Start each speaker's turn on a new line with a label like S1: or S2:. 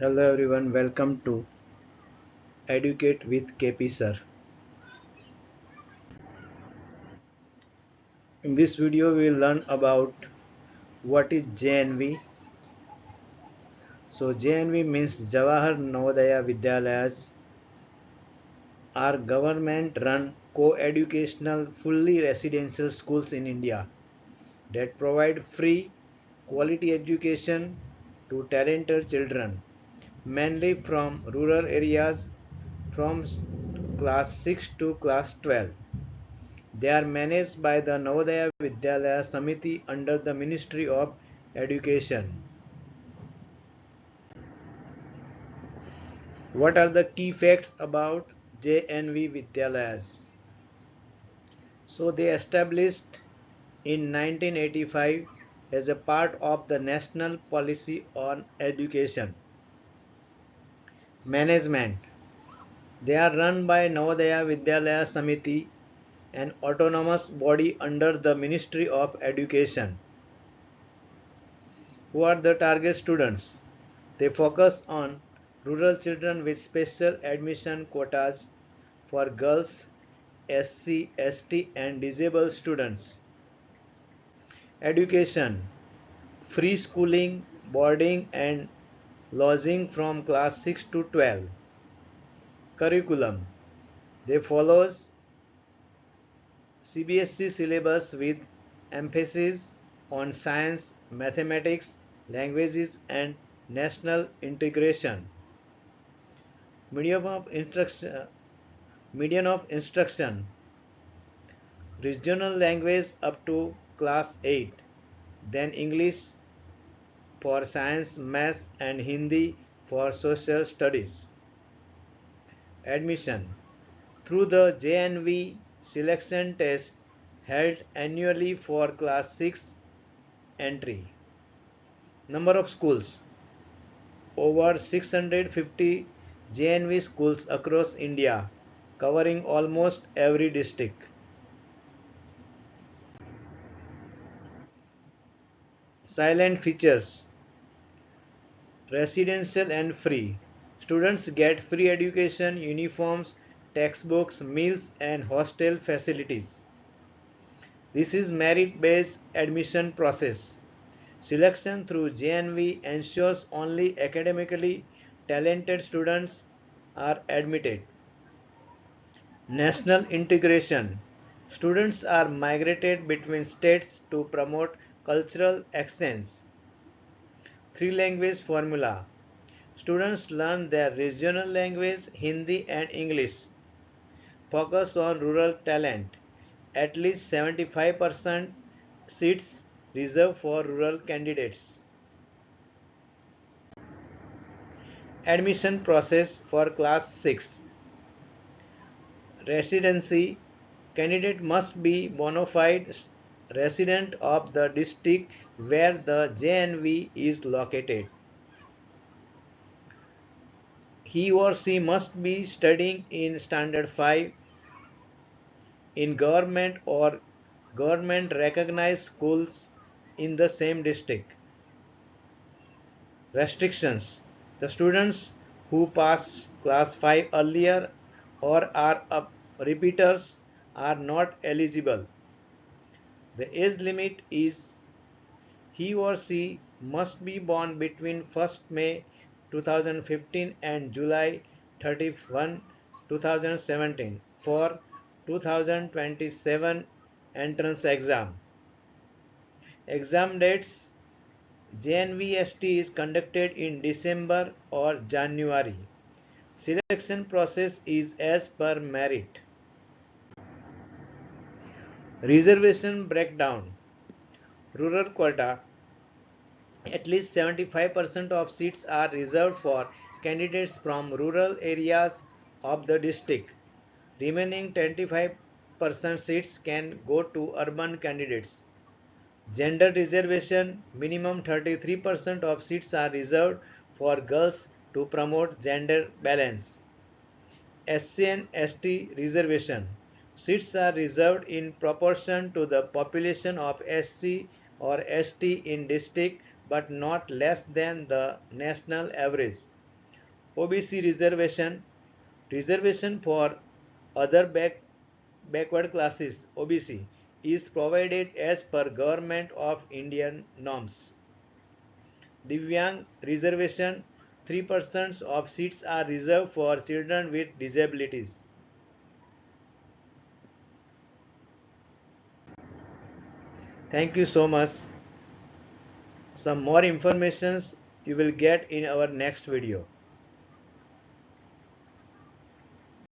S1: Hello everyone, welcome to Educate with KP Sir. In this video we will learn about what is JNV. So JNV means Jawahar Navodaya Vidyalayas are government run co-educational fully residential schools in India that provide free quality education to talented children mainly from rural areas from class 6 to class 12. They are managed by the Navodaya Vidyalaya Samiti under the Ministry of Education. What are the key facts about JNV Vidyalayas? So they established in 1985 as a part of the National Policy on Education. Management. They are run by Navodaya Vidyalaya Samiti, an autonomous body under the Ministry of Education. Who are the target students? They focus on rural children with special admission quotas for girls, SC, ST and disabled students. Education, free schooling, boarding and lodging from class 6 to 12. Curriculum, they follows CBSE syllabus with emphasis on science, mathematics, languages and national integration. Medium of instruction, median of instruction, regional language up to class 8, then English for science, maths and Hindi for social studies. Admission through the JNV selection test held annually for class 6 entry. Number of schools, over 650 JNV schools across India covering almost every district. Silent features, residential and free. Students get free education, uniforms, textbooks, meals and hostel facilities. This is merit-based admission process. Selection through JNV ensures only academically talented students are admitted. National integration. Students are migrated between states to promote cultural exchange. Three language formula. Students learn their regional language, Hindi and English. Focus on rural talent. At least 75% seats reserved for rural candidates. Admission process for class 6. Residency. Candidate must be bona fide resident of the district where the JNV is located. He or she must be studying in Standard 5 in government or government recognized schools in the same district. Restrictions. The students who pass class 5 earlier or are repeaters are not eligible. The age limit is he or she must be born between 1st May 2015 and July 31, 2017 for 2027 entrance exam. Exam dates. JNVST is conducted in December or January. Selection process is as per merit. Reservation breakdown. Rural quota. At least 75% of seats are reserved for candidates from rural areas of the district. Remaining 25% seats can go to urban candidates. Gender reservation, minimum 33% of seats are reserved for girls to promote gender balance. SC and ST reservation. Seats are reserved in proportion to the population of SC or ST in district but not less than the national average. OBC reservation for other backward classes OBC is provided as per Government of Indian norms. Divyang reservation 3% of seats are reserved for children with disabilities. Thank you so much. Some more informations you will get in our next video.